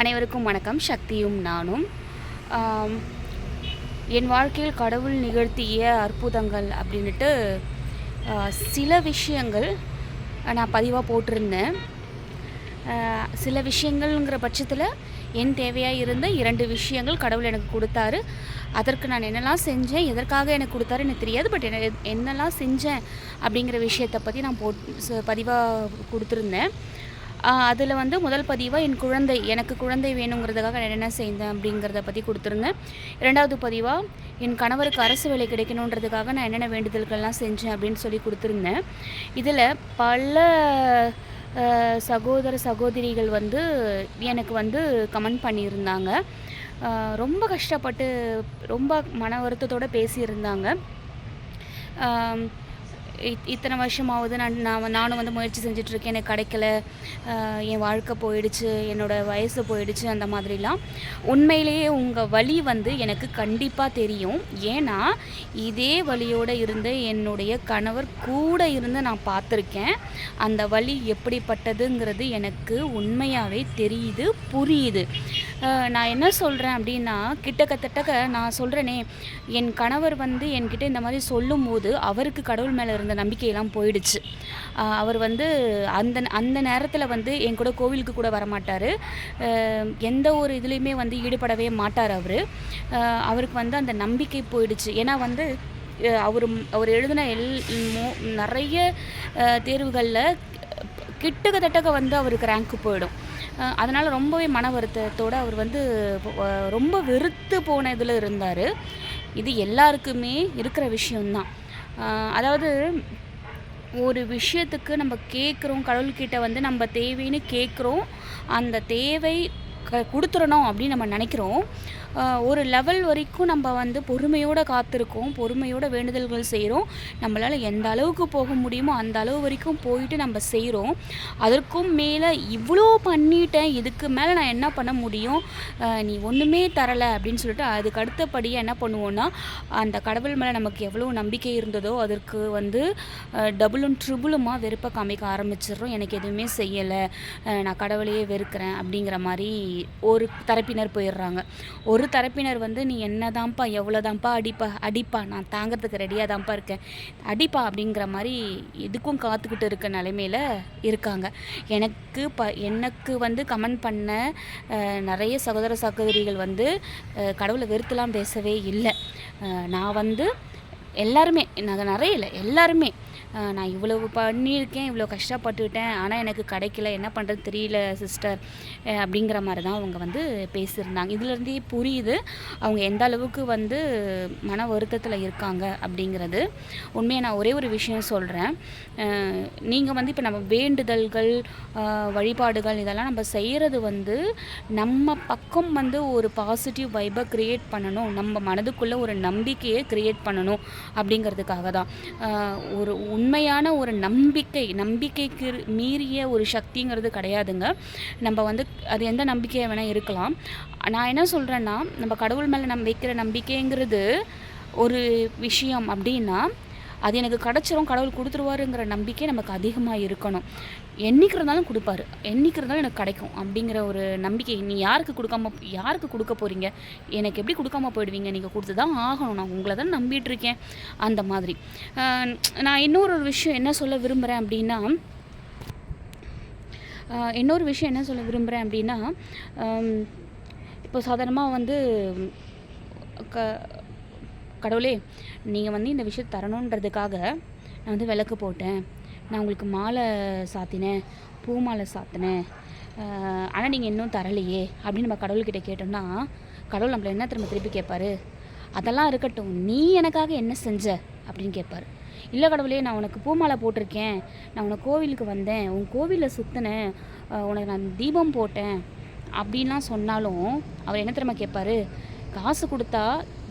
அனைவருக்கும் வணக்கம். சக்தியும் நானும். என் வாழ்க்கையில் கடவுள் நிகழ்த்திய அற்புதங்கள் அப்படின்ட்டு சில விஷயங்கள் நான் பதிவாக போட்டிருந்தேன். சில விஷயங்கள்ங்கிற பட்சத்தில் என் தேவையாக இருந்த 2 விஷயங்கள் கடவுள் எனக்கு கொடுத்தாரு. அதற்கு நான் என்னெல்லாம் செஞ்சேன், எதற்காக எனக்கு கொடுத்தாரு எனக்கு தெரியாது. பட் என்னெல்லாம் செஞ்சேன் அப்படிங்கிற விஷயத்தை பற்றி நான் பதிவாக கொடுத்துருந்தேன். அதில் வந்து முதல் பதிவாக எனக்கு குழந்தை வேணுங்கிறதுக்காக நான் என்னென்ன செய்தேன் அப்படிங்கிறத பற்றி கொடுத்துருந்தேன். 2வது பதிவாக என் கணவருக்கு அரசு வேலை கிடைக்கணுன்றதுக்காக நான் என்னென்ன வேண்டுதல்கள்லாம் செஞ்சேன் அப்படின்னு சொல்லி கொடுத்துருந்தேன். இதில் பல சகோதர சகோதரிகள் வந்து எனக்கு வந்து கமெண்ட் பண்ணியிருந்தாங்க. ரொம்ப கஷ்டப்பட்டு ரொம்ப மன வருத்தத்தோடு பேசியிருந்தாங்க. இத்தனை வருஷமாவது நானும் வந்து முயற்சி செஞ்சிட்ருக்கேன், எனக்கு கிடைக்கல, என் வாழ்க்கை போயிடுச்சு, என்னோடய வயசு போயிடுச்சு, அந்த மாதிரிலாம். உண்மையிலேயே உங்கள் வலி வந்து எனக்கு கண்டிப்பாக தெரியும். ஏன்னா இதே வலியோடு இருந்த என்னுடைய கணவர் கூட இருந்து நான் பார்த்துருக்கேன். அந்த வலி எப்படிப்பட்டதுங்கிறது எனக்கு உண்மையாகவே தெரியுது, புரியுது. நான் என்ன சொல்கிறேன் அப்படின்னா, கிட்டத்தட்ட நான் சொல்கிறேனே, என் கணவர் வந்து என்கிட்ட இந்த மாதிரி சொல்லும்போது அவருக்கு கடவுள் மேலே இருந்த நம்பிக்கையெல்லாம் போயிடுச்சு. அவர் வந்து அந்த நேரத்தில் வந்து என் கூட கோவிலுக்கு கூட வரமாட்டார். எந்த ஒரு இதுலேயுமே வந்து ஈடுபடவே மாட்டார். அவருக்கு வந்து அந்த நம்பிக்கை போயிடுச்சு. ஏன்னா வந்து அவர் எழுதின நிறைய தேர்வுகளில் கிட்டத்தட்ட வந்து அவருக்கு ரேங்க்கு போயிடும். அதனால் ரொம்பவே மன வருத்தத்தோடு அவர் வந்து ரொம்ப வெறுத்து போன இதில் இருந்தார். இது எல்லாருக்குமே இருக்கிற விஷயந்தான். அதாவது ஒரு விஷயத்துக்கு நம்ம கேட்குறோம், கடவுள்கிட்ட வந்து நம்ம தேவைன்னு கேட்குறோம், அந்த தேவை கொடுத்துடணும் அப்படின்னு நம்ம நினைக்கிறோம். ஒரு லெவல் வரைக்கும் நம்ம வந்து பொறுமையோடு காத்திருக்கோம், பொறுமையோட வேண்டுதல்கள் செய்கிறோம். நம்மளால் எந்த அளவுக்கு போக முடியுமோ அந்த அளவு வரைக்கும் போயிட்டு நம்ம செய்கிறோம். அதற்கும் மேலே இவ்வளோ பண்ணிட்டேன், இதுக்கு மேலே நான் என்ன பண்ண முடியும், நீ ஒன்றுமே தரலை அப்படின்னு சொல்லிட்டு அதுக்கு அடுத்தபடியாக என்ன பண்ணுவோன்னா, அந்த கடவுள் மேலே நமக்கு எவ்வளோ நம்பிக்கை இருந்ததோ அதற்கு வந்து டபுளும் ட்ரிபிளுமாக வெறுப்பை காமிக்க ஆரம்பிச்சிடுறோம். எனக்கு எதுவுமே செய்யலை, நான் கடவுளையே வெறுக்கிறேன் அப்படிங்கிற மாதிரி ஒரு தரப்பினர் போயிடுறாங்க. ஒரு தரப்பினர் வந்து நீ என்னதான்ப்பா, எவ்வளோதான்ப்பா அடிப்பா, நான் தாங்கிறதுக்கு ரெடியாக தான்ப்பா இருக்கேன், அடிப்பா அப்படிங்கிற மாதிரி எதுக்கும் காத்துக்கிட்டு இருக்க நிலைமையில் இருக்காங்க. எனக்கு வந்து கமெண்ட் பண்ண நிறைய சகோதர சகோதரிகள் வந்து கடவுளை வெறுத்துலாம் பேசவே இல்லை. நான் வந்து எல்லாருமே, நாங்கள் நிறைய இல்லை, எல்லாருமே நான் இவ்வளவு பண்ணியிருக்கேன், இவ்வளோ கஷ்டப்பட்டுவிட்டேன், ஆனால் எனக்கு கிடைக்கல, என்ன பண்ணுறது தெரியல சிஸ்டர் அப்படிங்கிற மாதிரி தான் அவங்க வந்து பேசியிருந்தாங்க. இதுலேருந்தே புரியுது அவங்க எந்த அளவுக்கு வந்து மன வருத்தத்தில் இருக்காங்க அப்படிங்கிறது. உண்மையாக நான் ஒரே ஒரு விஷயம் சொல்கிறேன். நீங்கள் வந்து இப்போ நம்ம வேண்டுதல்கள், வழிபாடுகள் இதெல்லாம் நம்ம செய்கிறது வந்து நம்ம பக்கம் வந்து ஒரு பாசிட்டிவ் வைபை க்ரியேட் பண்ணணும், நம்ம மனதுக்குள்ளே ஒரு நம்பிக்கையை க்ரியேட் பண்ணணும் அப்படிங்கிறதுக்காக தான். ஒரு உண்மையான ஒரு நம்பிக்கைக்கு மீறிய ஒரு சக்திங்கிறது கிடையாதுங்க. நம்ம வந்து அது எந்த நம்பிக்கையை வேணால் இருக்கலாம். நான் என்ன சொல்கிறேன்னா, நம்ம கடவுள் மேலே நம்ம வைக்கிற நம்பிக்கைங்கிறது ஒரு விஷயம் அப்படின்னா அது எனக்கு கிடச்சிரும், கடவுள் கொடுத்துருவாருங்கிற நம்பிக்கை நமக்கு அதிகமாக இருக்கணும். என்றைக்கு இருந்தாலும் கொடுப்பாரு, என்றைக்கு இருந்தாலும் எனக்கு கிடைக்கும் அப்படிங்கிற ஒரு நம்பிக்கை. நீ யாருக்கு கொடுக்க போகிறீங்க, எனக்கு எப்படி கொடுக்காம போயிடுவீங்க, நீங்கள் கொடுத்து தான் ஆகணும், நான் உங்களை தான் நம்பிட்டுருக்கேன் அந்த மாதிரி. நான் இன்னொரு விஷயம் என்ன சொல்ல விரும்புகிறேன் அப்படின்னா, இப்போ சாதாரணமாக வந்து கடவுளே நீங்கள் வந்து இந்த விஷயத்தை தரணுன்றதுக்காக நான் வந்து விளக்கு போட்டேன், நான் உங்களுக்கு மாலை சாத்தினேன், பூ மாலை சாத்தினேன், ஆனால் நீங்கள் இன்னும் தரலையே அப்படின்னு நம்ம கடவுள்கிட்ட கேட்டோம்னா, கடவுள் நம்மளை என்ன திருப்பி கேட்பாரு, அதெல்லாம் இருக்கட்டும், நீ எனக்காக என்ன செஞ்ச அப்படின்னு கேட்பார். இல்லை கடவுளே, நான் உனக்கு பூ மாலை போட்டிருக்கேன், நான் உனக்கு கோவிலுக்கு வந்தேன், உன் கோவிலில் சுற்றினேன், உனக்கு நான் தீபம் போட்டேன் அப்படின்லாம் சொன்னாலும் அவர் என்ன திரும்ப கேட்பார், காசு கொடுத்தா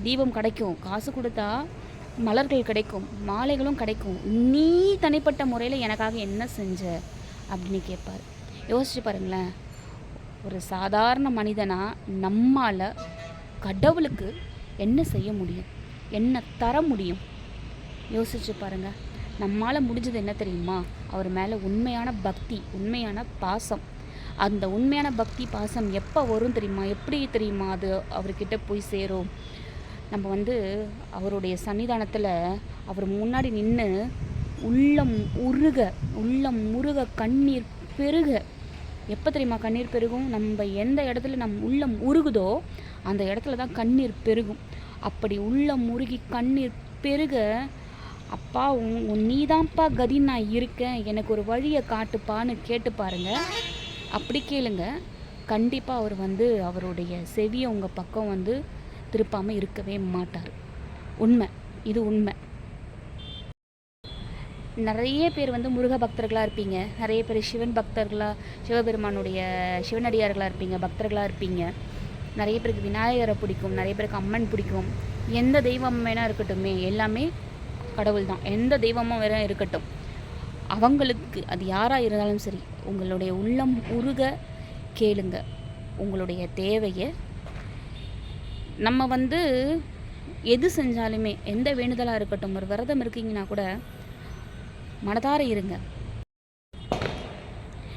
தீபம் கிடைக்கும், காசு கொடுத்தா மலர்கள் கிடைக்கும், மாலைகளும் கிடைக்கும், நீ தனிப்பட்ட முறையில் எனக்காக என்ன செஞ்ச அப்படின்னு கேட்பார். யோசிச்சு பாருங்களேன், ஒரு சாதாரண மனிதனாக நம்மால் கடவுளுக்கு என்ன செய்ய முடியும், என்ன தர முடியும்? யோசிச்சு பாருங்கள். நம்மால் முடிஞ்சது என்ன தெரியுமா, அவர் மேலே உண்மையான பக்தி, உண்மையான பாசம், அந்த உண்மையான பக்தி பாசம் எப்போ வரும் தெரியுமா? எப்படி தெரியுமா அது அவர்கிட்ட போய் சேரும்? நம்ம வந்து அவருடைய சன்னிதானத்தில் அவர் முன்னாடி நின்று உள்ளம் உருக, உள்ளம் முருக, கண்ணீர் பெருக. எப்போ தெரியுமா கண்ணீர் பெருகும்? நம்ம எந்த இடத்துல நம் உள்ளம் உருகுதோ அந்த இடத்துல தான் கண்ணீர் பெருகும். அப்படி உள்ளம் உருகி கண்ணீர் பெருக, அப்பா நீதான்ப்பா கதி, நான் இருக்கேன், எனக்கு ஒரு வழியை காட்டுப்பான்னு கேட்டு பாருங்க. அப்படி கேளுங்க, கண்டிப்பாக அவர் வந்து அவருடைய செவியை உங்கள் பக்கம் வந்து திருப்பாமல் இருக்கவே மாட்டார். உண்மை, இது உண்மை. நிறைய பேர் வந்து முருக பக்தர்களாக இருப்பீங்க, நிறைய பேர் சிவன் பக்தர்களாக, சிவபெருமானுடைய சிவனடியார்களாக இருப்பீங்க, பக்தர்களாக இருப்பீங்க. நிறைய பேருக்கு விநாயகரை பிடிக்கும், நிறைய பேருக்கு அம்மன் பிடிக்கும். எந்த தெய்வம் வேணால் இருக்கட்டுமே, எல்லாமே கடவுள் தான். எந்த தெய்வமும் வேற இருக்கட்டும், அவங்களுக்கு அது யாராக இருந்தாலும் சரி, உங்களுடைய உள்ளம் உருக கேளுங்க உங்களுடைய தேவையை. நம்ம வந்து எது செஞ்சாலுமே, எந்த வேண்டுதலாக இருக்கட்டும், ஒரு விரதம் இருக்கீங்கன்னா கூட மனதார இருங்க.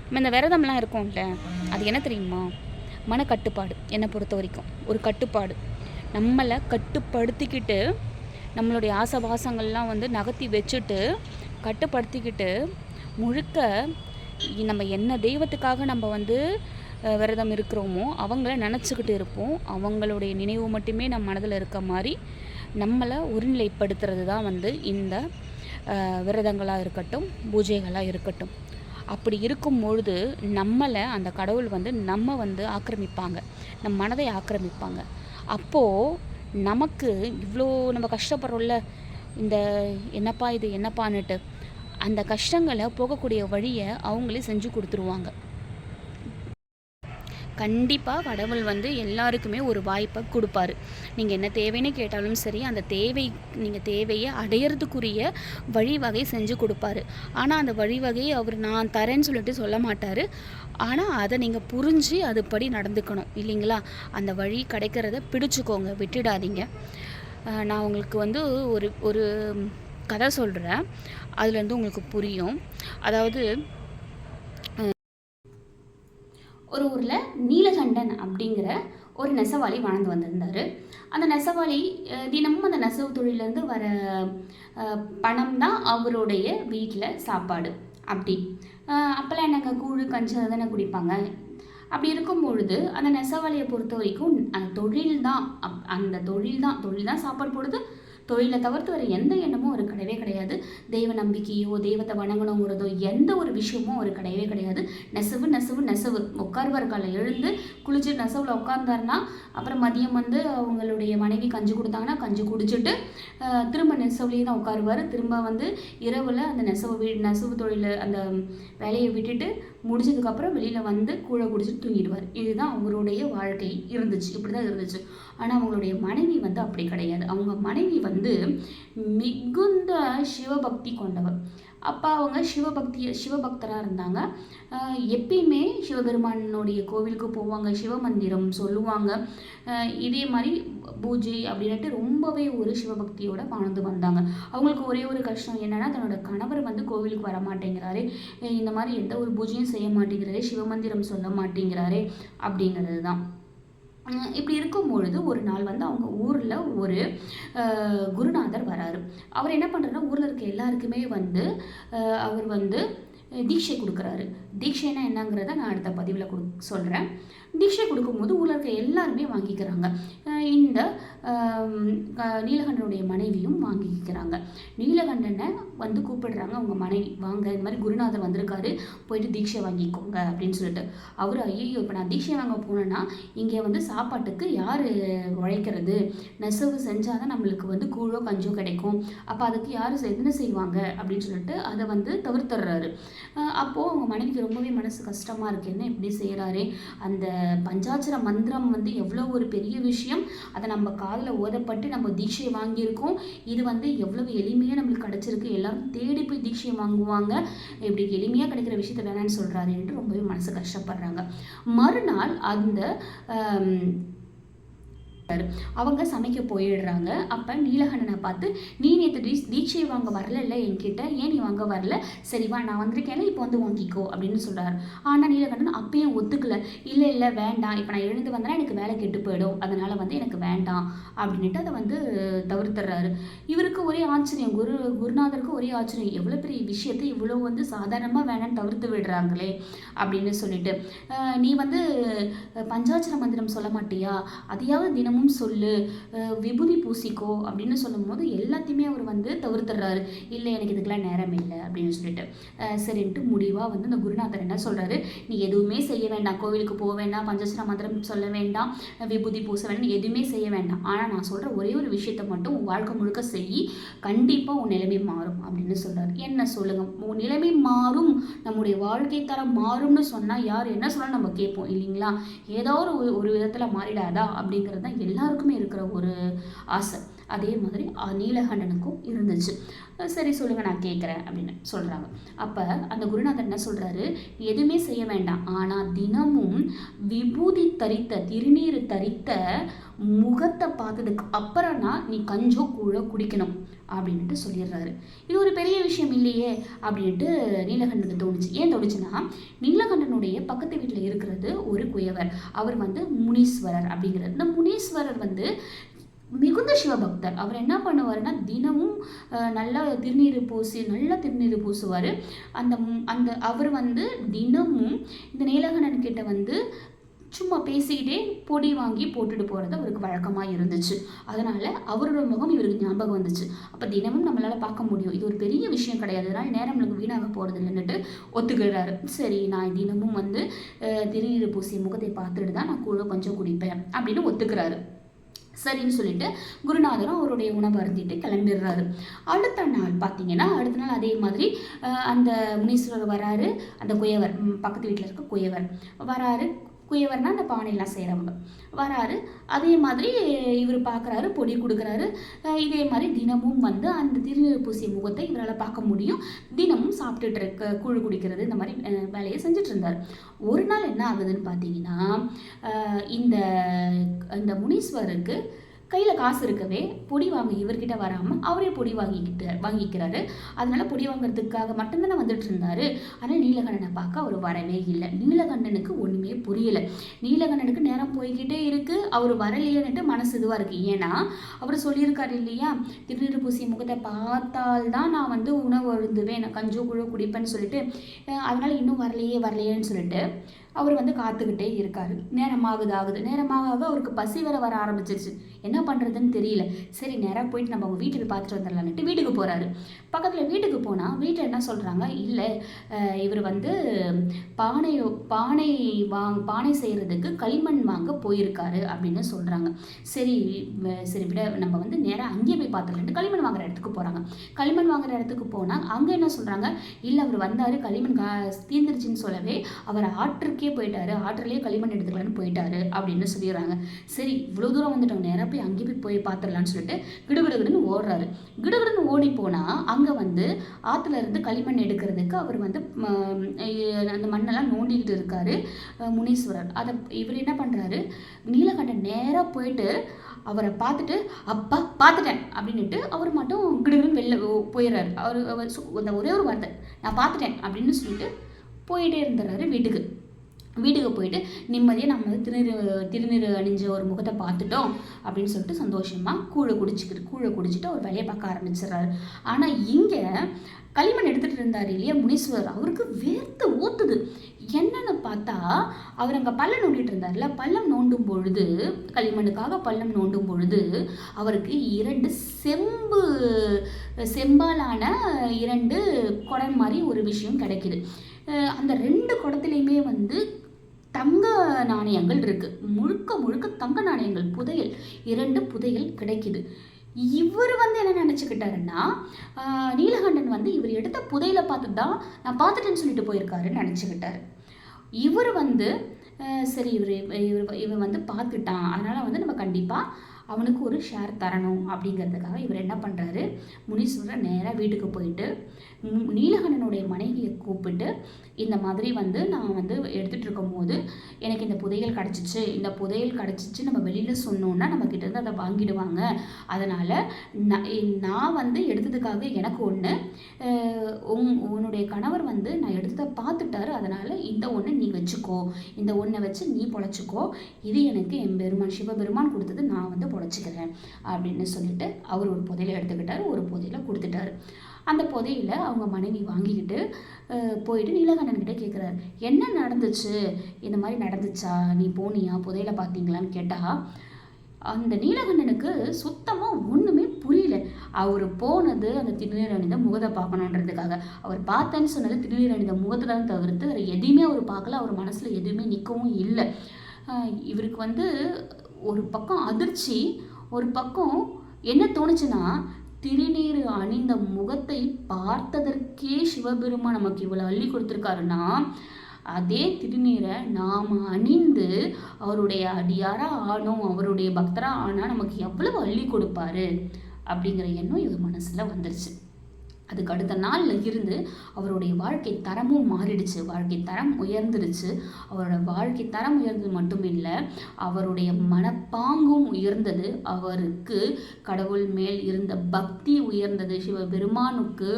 நம்ம இந்த விரதம்லாம் இருக்கோம்ல, அது என்ன தெரியுமா? மனக்கட்டுப்பாடு. என்னை பொறுத்த வரைக்கும் ஒரு கட்டுப்பாடு. நம்மளை கட்டுப்படுத்திக்கிட்டு, நம்மளுடைய ஆசபாசங்கள்லாம் வந்து நகர்த்தி வச்சுட்டு, கட்டுப்படுத்திக்கிட்டு, முழுக்க நம்ம என்ன தெய்வத்துக்காக நம்ம வந்து விரதம் இருக்கிறோமோ அவங்கள நினச்சிக்கிட்டு இருப்போம். அவங்களுடைய நினைவு மட்டுமே நம்ம மனதில் இருக்க மாதிரி நம்மளை ஒருநிலைப்படுத்துறது தான் வந்து இந்த விரதங்களாக இருக்கட்டும், பூஜைகளாக இருக்கட்டும். அப்படி இருக்கும் பொழுது நம்மளை அந்த கடவுள் வந்து நம்ம வந்து ஆக்கிரமிப்பாங்க, நம் மனதை ஆக்கிரமிப்பாங்க. அப்போது நமக்கு இவ்வளோ நம்ம கஷ்டப்படுறோம்ல, இந்த என்னப்பா இது என்னப்பான்னுட்டு, அந்த கஷ்டங்களை போகக்கூடிய வழியை அவங்களே செஞ்சு கொடுத்துருவாங்க. கண்டிப்பாக கடவுள் வந்து எல்லாருக்குமே ஒரு வாய்ப்பை கொடுப்பாரு. நீங்கள் என்ன தேவைன்னு கேட்டாலும் சரி, அந்த நீங்கள் தேவையை அடையிறதுக்குரிய வழிவகை செஞ்சு கொடுப்பாரு. ஆனால் அந்த வழிவகையை அவர் நான் தரேன்னு சொல்லிட்டு சொல்ல மாட்டார். ஆனால் அதை நீங்கள் புரிஞ்சு அதுபடி நடந்துக்கணும் இல்லைங்களா? அந்த வழி கிடைக்கிறத பிடிச்சிக்கோங்க, விட்டுடாதீங்க. நான் உங்களுக்கு வந்து ஒரு ஒரு கதை சொல்கிறேன், அதுலேருந்து உங்களுக்கு புரியும். அதாவது ஒரு ஊரில் நீலகண்டன் அப்படிங்கிற ஒரு நெசவாளி வாழ்ந்து வந்திருந்தார். அந்த நெசவாளி தினமும் அந்த நெசவு தொழிலேருந்து வர பணம் தான் அவருடைய வீட்டில் சாப்பாடு. அப்படி அப்போல்லாம் என்னங்க கூழ் கஞ்சி தானே குடிப்பாங்க. அப்படி இருக்கும் பொழுது அந்த நெசவாளியை பொறுத்த வரைக்கும் அந்த தொழில் தான் சாப்பாடு போடுது. தொழிலை தவிர்த்து வர எந்த எண்ணமும் ஒரு கிடையவே கிடையாது. தெய்வ நம்பிக்கையோ தெய்வத்தை வணங்கணுங்கிறதோ எந்த ஒரு விஷயமும் ஒரு கிடையவே கிடையாது. நெசவு உட்கார்வார். காலை எழுந்து குளிச்சு நெசவில் உட்கார்ந்தாருன்னா, அப்புறம் மதியம் வந்து அவங்களுடைய மனைவி கஞ்சி கொடுத்தாங்கன்னா கஞ்சி குடிச்சிட்டு திரும்ப நெசவுலேயே தான் உட்காருவார். திரும்ப வந்து இரவில் அந்த நெசவு தொழில் அந்த வேலையை விட்டுட்டு முடிச்சதுக்கப்புறம் வெளியில் வந்து கூழை குடிச்சிட்டு தூங்கிடுவார். இதுதான் அவருடைய வாழ்க்கை இருந்துச்சு, இப்படி தான் இருந்துச்சு. ஆனால் அவங்களுடைய மனைவி வந்து அப்படி கிடையாது. அவங்க மனைவி வந்து மிகுந்த சிவபக்தி கொண்டவர். அப்போ அவங்க சிவபக்தராக இருந்தாங்க. எப்பயுமே சிவபெருமானுடைய கோவிலுக்கு போவாங்க, சிவமந்திரம் சொல்லுவாங்க. இதே மாதிரி பூஜை அப்படின்ட்டு ரொம்பவே ஒரு சிவபக்தியோடு வாழ்ந்து வந்தாங்க. அவங்களுக்கு ஒரே ஒரு கஷ்டம் என்னென்னா, தன்னோட கணவர் வந்து கோவிலுக்கு வர மாட்டேங்கிறாரு, இந்த மாதிரி எந்த ஒரு பூஜையும் செய்ய மாட்டேங்கிறாரு, சிவமந்திரம் சொல்ல மாட்டேங்கிறாரு அப்படிங்கிறது தான். இப்படி இருக்கும் பொழுது ஒரு நாள் வந்து அவங்க ஊரில் ஒரு குருநாதர் வராரு. அவர் என்ன பண்ணுறாருன்னா, ஊரில் இருக்க எல்லாருக்குமே வந்து அவர் வந்து தீட்சை கொடுக்குறாரு. தீட்சைனா என்னங்கிறத நான் அடுத்த பதிவில் சொல்கிறேன். தீட்சை கொடுக்கும்போது ஊரில் இருக்க எல்லாருமே வாங்கிக்கிறாங்க. இந்த நீலகண்டனுடைய மனைவியும் வாங்கிக்கிறாங்க. நீலகண்டனை வந்து கூப்பிடுறாங்க அவங்க மனைவி, வாங்க இந்த மாதிரி குருநாதர் வந்திருக்காரு, போயிட்டு தீட்சை வாங்கிக்கோங்க அப்படின்னு சொல்லிட்டு. அவர் ஐயோ, இப்போ நான் தீட்சை வாங்க போனேன்னா இங்கே வந்து சாப்பாட்டுக்கு யார் உழைக்கிறது? நெசவு செஞ்சால் தான் நம்மளுக்கு வந்து கூழோ கஞ்சோ கிடைக்கும், அப்போ அதுக்கு யார் என்ன செய்வாங்க அப்படின்னு சொல்லிட்டு அதை வந்து தவிர்த்துடுறாரு. அப்போது அவங்க மனைவிக்கு ரொம்பவே மனசு கஷ்டமாக இருக்குது, என்ன இப்படி செய்கிறாரு? அந்த பஞ்சாட்சர மந்திரம் வந்து எவ்வளோ ஒரு பெரிய விஷயம், அதை நம்ம காதில் ஓதப்பட்டு நம்ம தீட்சையை வாங்கியிருக்கோம், இது வந்து எவ்வளவு எளிமையாக நம்மளுக்கு கிடச்சிருக்கு, எல்லாரும் தேடி போய் தீட்சையை வாங்குவாங்க, இப்படி எளிமையாக கிடைக்கிற விஷயத்த வேணான்னு சொல்கிறாரு என்று ரொம்பவே மனசு கஷ்டப்படுறாங்க. மறுநாள் அந்த அவங்க சமைக்க போயிடுறாங்க. அப்போ நீலகண்டனை பார்த்து, நீ நேற்று தீட்சை வாங்க வரல என்கிட்ட, ஏன் நீ வாங்க வரல? சரி வா, நான் வந்திருக்கேன்ல, இப்போ வந்து வாங்கிக்கோ அப்படின்னு சொல்கிறார். ஆனால் நீலகண்டன் அப்பயும் ஒத்துக்கல. இல்லை இல்லை வேண்டாம், இப்போ நான் எழுந்து வந்தேன்னா எனக்கு வேலை கெட்டு போயிடும், அதனால் வந்து எனக்கு வேண்டாம் அப்படின்ட்டு அதை வந்து தவிர்த்துறாரு. இவருக்கு ஒரே ஆச்சரியம், குருநாதருக்கு ஒரே ஆச்சரியம், எவ்வளோ பெரிய விஷயத்தை இவ்வளோ வந்து சாதாரணமாக வேணான்னு தவிர்த்து விடுறாங்களே அப்படின்னு சொல்லிட்டு, நீ வந்து பஞ்சாட்சர மந்திரம் சொல்ல மாட்டியா, அதையாவது தினமும் சொல்லு, விபூதி பூசிக்கோ அப்படின்னு சொல்லும் போது எல்லாத்தையுமே அவர் வந்து தவிர்த்துடுறாரு. இல்லை எனக்கு இதுக்கெல்லாம் நேரம் இல்லை அப்படின்னு சொல்லிட்டு, சரின்ட்டு முடிவாக வந்து இந்த குருநாதர் என்ன சொல்கிறாரு, நீ எதுவுமே செய்ய வேண்டாம், கோவிலுக்கு போக வேண்டாம், பஞ்சாட்சர மந்திரம் சொல்ல வேண்டாம், விபூதி பூச வேண்டாம், எதுவுமே செய்ய வேண்டாம். ஆனால் நான் சொல்கிற ஒரே ஒரு விஷயத்தை மட்டும் உன் வாழ்க்கை முழுக்க செய், கண்டிப்பாக உன் நிலைமை மாறும் அப்படின்னு சொல்கிறார். என்ன சொல்லுங்கள், உன் நிலைமை மாறும், நம்முடைய வாழ்க்கை தரம் மாறும்னு சொன்னால் யார் என்ன சொன்னாலும் நம்ம கேட்போம் இல்லைங்களா? ஏதோ ஒரு விதத்தில் மாறிடாதா அப்படிங்கிறது தான் எல்லாருக்குமே இருக்கிற ஒரு ஆசை. அதே மாதிரி நீலகண்டனுக்கும் இருந்துச்சு. சரி சொல்லுங்கள் நான் கேட்குறேன் அப்படின்னு சொல்கிறாங்க. அப்போ அந்த குருநாதர் என்ன சொல்கிறாரு, எதுவுமே செய்ய வேண்டாம், ஆனால் தினமும் விபூதி தரித்த திருநீர் தரித்த முகத்தை பார்த்ததுக்கு அப்புறம்னா நீ கஞ்சோ கூழோ குடிக்கணும் அப்படின்ட்டு சொல்லிடுறாரு. இது ஒரு பெரிய விஷயம் இல்லையே அப்படின்ட்டு நீலகண்டனுக்கு தோணுச்சு. ஏன் தோணுச்சுன்னா, நீலகண்டனுடைய பக்கத்து வீட்டில் இருக்கிறது ஒரு குயவர், அவர் வந்து முனீஸ்வரர் அப்படிங்கிறது. இந்த முனீஸ்வரர் வந்து மிகுந்த சிவபக்தர். அவர் என்ன பண்ணுவாருன்னா, தினமும் நல்லா திருநீர் பூசுவார். அந்த அவர் வந்து தினமும் இந்த நீலகண்டன் கிட்ட வந்து சும்மா பேசிக்கிட்டே பொடி வாங்கி போட்டுட்டு போகிறது அவருக்கு வழக்கமாக இருந்துச்சு. அதனால் அவரோட முகம் இவருக்கு ஞாபகம் வந்துச்சு. அப்போ தினமும் நம்மளால் பார்க்க முடியும், இது ஒரு பெரிய விஷயம் கிடையாது, அதனால் நேரம் நமக்கு வீணாக போகிறது இல்லைன்னுட்டு ஒத்துக்கிறாரு. சரி நான் தினமும் வந்து திருநீர் பூசிய முகத்தை பார்த்துட்டு தான் நான் கூட கொஞ்சம் குடிப்பேன் அப்படின்னு ஒத்துக்கிறாரு. சரின்னு சொல்லிட்டு குருநாதரும் அவருடைய உணவு அருந்திட்டு கிளம்பிடுறாரு. அடுத்த நாள் அதே மாதிரி அந்த முனீஸ்வரர் வராரு, அந்த குயவர் பக்கத்து வீட்டில் இருக்க குயவர் வராரு. குயவர்னா அந்த பானையெல்லாம் செய்கிறவங்க வராரு. அதே மாதிரி இவர் பார்க்குறாரு, பொடி கொடுக்குறாரு. இதே மாதிரி தினமும் வந்து அந்த திருநீர் பூசிய முகத்தை இவரால் பார்க்க முடியும். தினமும் சாப்பிட்டுட்டு இருக்க, கூழ் குடிக்கிறது, இந்த மாதிரி வேலையை செஞ்சுட்டு இருந்தார். ஒரு நாள் என்ன ஆகுதுன்னு பார்த்தீங்கன்னா, இந்த முனீஸ்வருக்கு கையில் காசு இருக்கவே பொடி வாங்க இவர்கிட்ட வராமல் அவரே பொடி வாங்கிக்கிறாரு. அதனால பொடி வாங்குறதுக்காக மட்டும்தானே வந்துட்டு இருந்தாரு. ஆனால் நீலகண்டனை பார்க்க அவர் வரவே இல்லை. நீலகண்டனுக்கு ஒன்றுமே புரியலை. நீலகண்டனுக்கு நேரம் போய்கிட்டே இருக்கு, அவர் வரலையேன்னுட்டு மனசு இதுவாக இருக்கு. ஏன்னா அவர் சொல்லியிருக்காரு இல்லையா, திருநீர் பூசிய முகத்தை பார்த்தால்தான் நான் வந்து உணவு அருந்துவேன், நான் கஞ்சோ குழோ குடிப்பேன்னு சொல்லிட்டு, அதனால இன்னும் வரலையேன்னு சொல்லிட்டு அவர் வந்து காத்துக்கிட்டே இருக்காரு. நேரமாக அவருக்கு பசி வர ஆரம்பிச்சிருச்சு. என்ன பண்ணுறதுன்னு தெரியல. சரி நேராக போயிட்டு நம்ம அவங்க வீட்டுக்கு பார்த்துட்டு வந்துடலான்ட்டு வீட்டுக்கு போகிறாரு. பக்கத்தில் வீட்டுக்கு போனால் வீட்டில் என்ன சொல்கிறாங்க, இல்லை இவர் வந்து பானை செய்கிறதுக்கு களிமண் வாங்க போயிருக்காரு அப்படின்னு சொல்கிறாங்க. சரி விட, நம்ம வந்து நேராக அங்கேயே போய் பார்த்துடலான்ட்டு களிமண் வாங்குற இடத்துக்கு போகிறாங்க. களிமண் வாங்குற இடத்துக்கு போனால் அங்கே என்ன சொல்கிறாங்க, இல்லை அவர் வந்தார், களிமண் தீர்ந்துருச்சுன்னு சொல்லவே அவர் ஆற்றிலேயே களிமண் எடுத்துக்கலான்னு போயிட்டாரு அப்படின்னு சொல்லிடுறாங்க. சரி இவ்வளோ தூரம் வந்துட்டோம், நேராக போய் அங்கேயே போய் பார்த்துடலான்னு சொல்லிட்டு கிடுகிடுன்னு ஓடுறாரு. கிடுகிடுன்னு ஓடி போனால் அங்கே வந்து ஆற்றுல இருந்து களிமண் எடுக்கிறதுக்கு அவர் வந்து அந்த மண்ணெல்லாம் நோண்டிக்கிட்டு இருக்காரு முனீஸ்வரர். அதை இவர் என்ன பண்ணுறாரு, நீலகண்டன் நேராக போயிட்டு அவரை பார்த்துட்டு, அப்பா பார்த்துட்டேன் அப்படின்ட்டு அவர் மட்டும் கிடுகிடுன்னு வெளில போயிடுறாரு. அவர் அந்த ஒரே ஒரு வார்த்தை, நான் பார்த்துட்டேன் அப்படின்னு சொல்லிட்டு போயிட்டே இருந்துடுறாரு வீட்டுக்கு போயிட்டு நிம்மதியாக நம்ம வந்து திருநீர் அணிஞ்ச ஒரு முகத்தை பார்த்துட்டோம் அப்படின்னு சொல்லிட்டு சந்தோஷமாக கூழை குடிச்சிட்டு அவர் வேலையை பார்க்க ஆரம்பிச்சிடுறாரு. ஆனால் இங்கே களிமண் எடுத்துகிட்டு இருந்தார் இல்லையா முனீஸ்வரர், அவருக்கு வேர்த்து ஊற்றுது. என்னன்னு பார்த்தா, அவர் அங்கே பள்ளம் நோண்டிட்டு இருந்தார்ல, பள்ளம் நோண்டும் பொழுது, களிமண்ணுக்காக பள்ளம் நோண்டும் பொழுது அவருக்கு 2 செம்பாலான 2 குடம் மாதிரி ஒரு விஷயம் கிடைக்குது. அந்த 2 குடத்துலையுமே வந்து தங்க நாணயங்கள் இருக்கு. முழுக்க தங்க நாணயங்கள், புதையல், 2 புதையல் கிடைக்குது. இவர் வந்து என்ன நினச்சிக்கிட்டாருன்னா, நீலகண்டன் வந்து இவர் எடுத்த புதையலை பார்த்துட்டு தான் நான் பார்த்துட்டேன்னு சொல்லிட்டு போயிருக்காருன்னு நினச்சிக்கிட்டாரு. இவர் வந்து சரி இவர் வந்து பார்த்துட்டான், அதனால் வந்து நம்ம கண்டிப்பாக அவனுக்கு ஒரு ஷேர் தரணும் அப்படிங்கிறதுக்காக இவர் என்ன பண்ணுறாரு, முனீஸ்வரர் நேராக வீட்டுக்கு போயிட்டு நீலகண்டனுடைய மனைவியை கூப்பிட்டு இந்த மாதிரி நான் எடுத்துகிட்டு இருக்கும்போது எனக்கு இந்த புதையல் கிடச்சிச்சு, இந்த புதையல் கிடச்சிச்சு நம்ம வெளியில் சொன்னோன்னா நம்ம கிட்டேருந்து அதை வாங்கிடுவாங்க. அதனால் நான் எடுத்ததுக்காக எனக்கு ஒன்று, உன்னுடைய கணவர் நான் எடுத்ததை பார்த்துட்டாரு, அதனால் இந்த ஒன்று நீ வச்சுக்கோ, இந்த ஒன்றை வச்சு நீ பொழைச்சிக்கோ, இது எனக்கு என் பெருமான் சிவபெருமான் கொடுத்தது, நான் பொழைச்சிக்கிறேன் அப்படின்னு சொல்லிட்டு அவர் ஒரு புதையலை எடுத்துக்கிட்டார், ஒரு புதையலை கொடுத்துட்டாரு. அந்த புதையில அவங்க மனைவி வாங்கிக்கிட்டு போயிட்டு நீலகண்டன்கிட்ட கேட்குறாரு, என்ன நடந்துச்சு, இந்த மாதிரி நடந்துச்சா, நீ போனியா, புதையில பார்த்தீங்களான்னு கேட்டால் அந்த நீலகண்டனுக்கு சுத்தமாக ஒன்றுமே புரியல. அவர் போனது அந்த திருநீர் அணிந்த முகத்தை பார்க்கணுன்றதுக்காக. அவர் பார்த்தேன்னு சொன்னது திருநீர் அணிந்த முகத்தை தான் தவிர்த்து வேறு எதையுமே அவர் பார்க்கல. அவர் மனசில் எதுவுமே நிற்கவும் இல்லை. இவருக்கு ஒரு பக்கம் அதிர்ச்சி, ஒரு பக்கம் என்ன தோணுச்சுன்னா, திருநீர் அணிந்த முகத்தை பார்த்ததற்கே சிவபெருமான் நமக்கு இவ்வளோ அள்ளி கொடுத்துருக்காருன்னா, அதே திருநீரை நாம் அணிந்து அவருடைய அடியாராக ஆனோம், அவருடைய பக்தராக ஆனால் நமக்கு எவ்வளவு அள்ளி கொடுப்பாரு அப்படிங்கிற எண்ணம் இவர் மனசில் வந்துருச்சு. அதுக்கு அடுத்த நாளில் இருந்து அவருடைய வாழ்க்கை தரமும் மாறிடுச்சு, வாழ்க்கை தரம் உயர்ந்துருச்சு. அவரோட வாழ்க்கை தரம் உயர்ந்தது மட்டும் இல்லை, அவருடைய மனப்பாங்கும் உயர்ந்தது, அவருக்கு கடவுள் மேல் இருந்த பக்தி உயர்ந்தது, சிவபெருமானுக்கு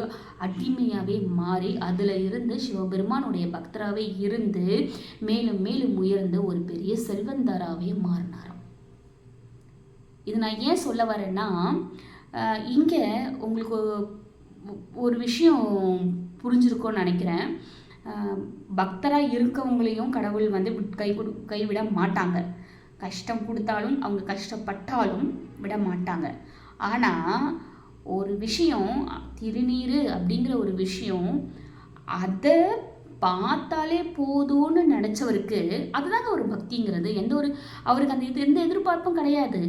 அடிமையாகவே மாறி அதில் இருந்து சிவபெருமானுடைய பக்தராகவே இருந்து மேலும் மேலும் உயர்ந்து ஒரு பெரிய செல்வந்தாராகவே மாறினாராம். இது நான் ஏன் சொல்ல வரேன்னா, இங்கே உங்களுக்கு ஒரு விஷயம் புரிஞ்சிருக்கோன்னு நினைக்கிறேன். பக்தராக இருக்கவங்களையும் கடவுள் கைவிட மாட்டாங்க. கஷ்டம் கொடுத்தாலும் அவங்க கஷ்டப்பட்டாலும் விட மாட்டாங்க. ஆனால் ஒரு விஷயம், திருநீர் அப்படிங்கிற ஒரு விஷயம், அதை பார்த்தாலே போதும்னு நினச்சவருக்கு அதுதாங்க ஒரு பக்திங்கிறது. அவருக்கு எந்த எதிர்பார்ப்பும் கிடையாது.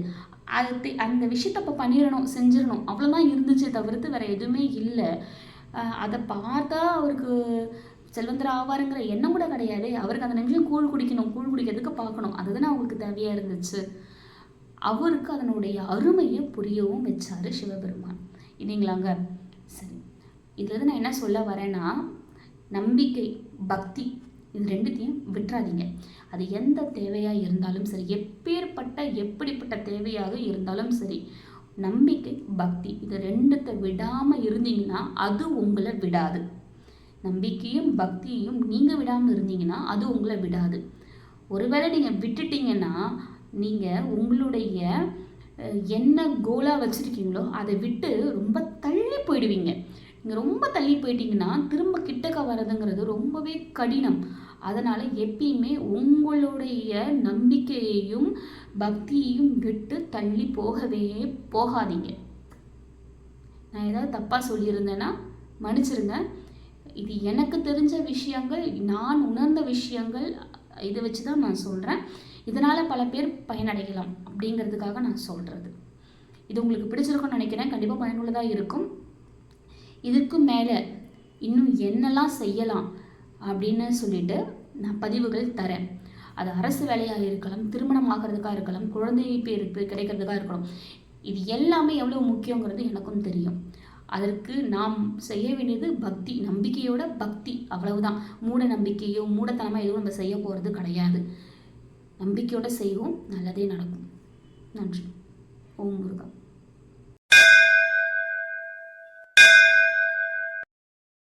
அந்த விஷயத்தை அப்போ பண்ணிடணும், செஞ்சிடணும், அவ்வளோதான் இருந்துச்சு தவிர்த்து வேறு எதுவுமே இல்லை. அதை பார்த்தா அவருக்கு செல்வந்தர் ஆவாருங்கிற எண்ணம் கூட கிடையாது. அவருக்கு அந்த நிமிஷம் கூழ் குடிக்கிறதுக்கு பார்க்கணும், அதுதானே அவங்களுக்கு தேவையாக இருந்துச்சு. அவருக்கு அதனுடைய அருமையை புரியவும் வச்சார் சிவபெருமான். இல்லைங்களாங்க? சரி, இதுலேருந்து நான் என்ன சொல்ல வரேன்னா, நம்பிக்கை, பக்தி, இது ரெண்டுத்தையும் விட்டுறாதீங்க. அது எந்த தேவையாக இருந்தாலும் சரி, எப்படிப்பட்ட தேவையாக இருந்தாலும் சரி, நம்பிக்கை, பக்தி, இது ரெண்டுத்தை விடாமல் இருந்தீங்கன்னா அது உங்களை விடாது. நம்பிக்கையும் பக்தியையும் நீங்கள் விடாமல் இருந்தீங்கன்னா அது உங்களை விடாது. ஒருவேளை நீங்கள் விட்டுட்டீங்கன்னா நீங்கள் உங்களுடைய என்ன கோலாக வச்சுருக்கீங்களோ அதை விட்டு ரொம்ப தள்ளி போயிடுவீங்க. நீங்கள் ரொம்ப தள்ளி போயிட்டீங்கன்னா திரும்ப கிட்டக்க வர்றதுங்கிறது ரொம்பவே கடினம். அதனால் எப்பயுமே உங்களுடைய நம்பிக்கையையும் பக்தியையும் விட்டு தள்ளி போகவே போகாதீங்க. நான் ஏதாவது தப்பாக சொல்லியிருந்தேன்னா மன்னிச்சிருங்க. இது எனக்கு தெரிஞ்ச விஷயங்கள், நான் உணர்ந்த விஷயங்கள், இதை வச்சு தான் நான் சொல்கிறேன். இதனால் பல பேர் பயனடையலாம் அப்படிங்கிறதுக்காக நான் சொல்கிறது. இது உங்களுக்கு பிடிச்சிருக்கும்னு நினைக்கிறேன். கண்டிப்பாக பயனுள்ளதாக இருக்கும். இதுக்கு மேலே இன்னும் என்னெல்லாம் செய்யலாம் அப்படின்னு சொல்லிட்டு நான் பதிவுகள் தரேன். அது அரசு வேலையாக இருக்கலாம், திருமணம் ஆகிறதுக்காக இருக்கலாம், குழந்தை பேர் கிடைக்கிறதுக்காக இருக்கலாம். இது எல்லாமே எவ்வளோ முக்கியங்கிறது எனக்கும் தெரியும். அதற்கு நாம் செய்ய வேண்டியது பக்தி, நம்பிக்கையோட பக்தி, அவ்வளவுதான். மூட நம்பிக்கையோ மூடத்தனமாக எதுவும் நம்ம செய்ய போகிறது கிடையாது. நம்பிக்கையோடு செய்வோம், நல்லதே நடக்கும். நன்றி. ஓம் முருகா.